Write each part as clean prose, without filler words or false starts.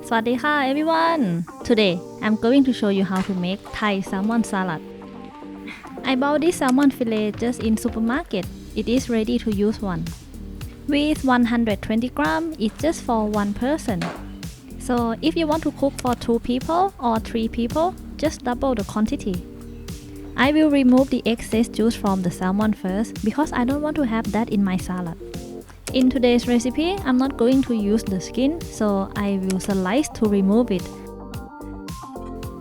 Sawadeekaaa everyone! Today I'm going to show you how to make Thai salmon salad. I bought this salmon fillet just in supermarket. It is ready to use one. With 120 gram, it's just for one person. So if you want to cook for 2 people or 3 people, just double the quantity. I will remove the excess juice from the salmon first because I don't want to have that in my salad. In today's recipe, I'm not going to use the skin, so I will slice to remove it.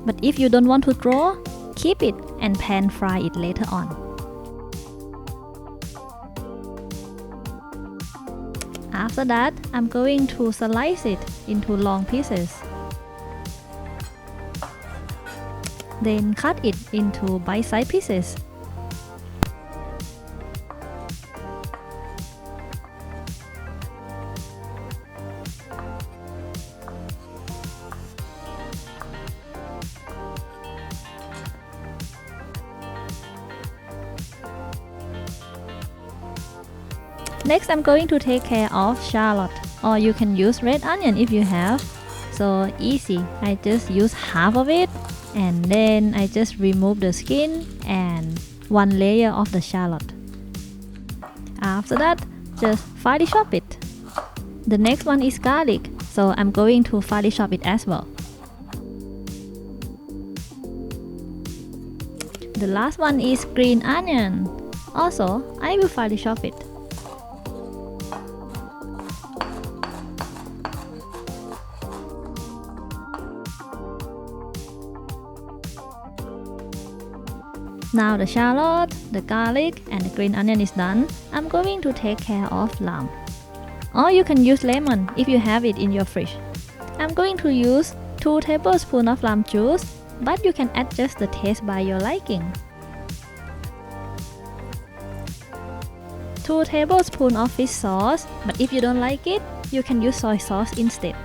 But if you don't want to draw, keep it and pan fry it later on. After that, I'm going to slice it into long pieces. Then cut it into bite-sized pieces. Next, I'm going to take care of shallot, or you can use red onion if you have. So easy, I just use half of it and then I just remove the skin and one layer of the shallot. After that, just finely chop it. The next one is garlic, so I'm going to finely chop it as well. The last one is green onion. Also, I will finely chop it. Now the shallot, the garlic, and the green onion is done. I'm going to take care of lamb. Or you can use lemon if you have it in your fridge. I'm going to use 2 tablespoons of lamb juice, but you can adjust the taste by your liking. 2 tablespoons of fish sauce, but if you don't like it, you can use soy sauce instead.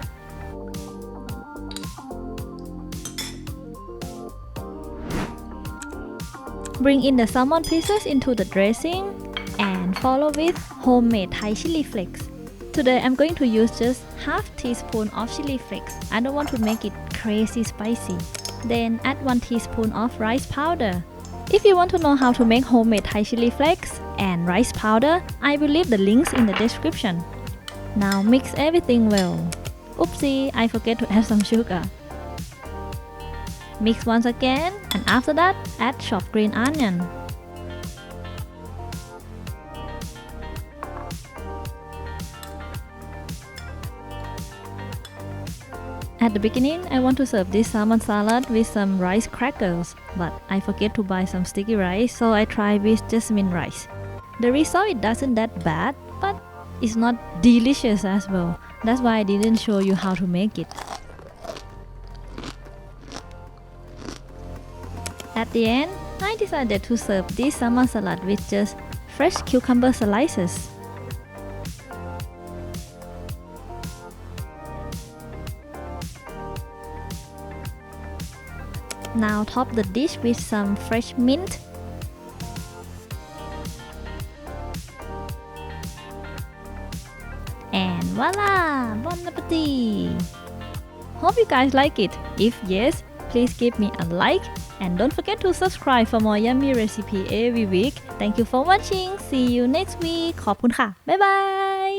Bring in the salmon pieces into the dressing and follow with homemade Thai chili flakes. Today I'm going to use just half teaspoon of chili flakes. I don't want to make it crazy spicy. Then add 1 teaspoon of rice powder. If you want to know how to make homemade Thai chili flakes and rice powder, I will leave the links in the description. Now mix everything well. Oopsie, I forget to add some sugar. Mix once again, and after that, add chopped green onion. At the beginning, I want to serve this salmon salad with some rice crackers, but I forget to buy some sticky rice, so I try with jasmine rice. The result it doesn't that bad, but it's not delicious as well. That's why I didn't show you how to make it. At the end, I decided to serve this salmon salad with just fresh cucumber slices. Now top the dish with some fresh mint. And voila! Bon appetit! Hope you guys like it. If yes, please give me a like and don't forget to subscribe for more yummy recipe every week. Thank you for watching. See you next week. ขอบคุณค่ะ บ๊ายบาย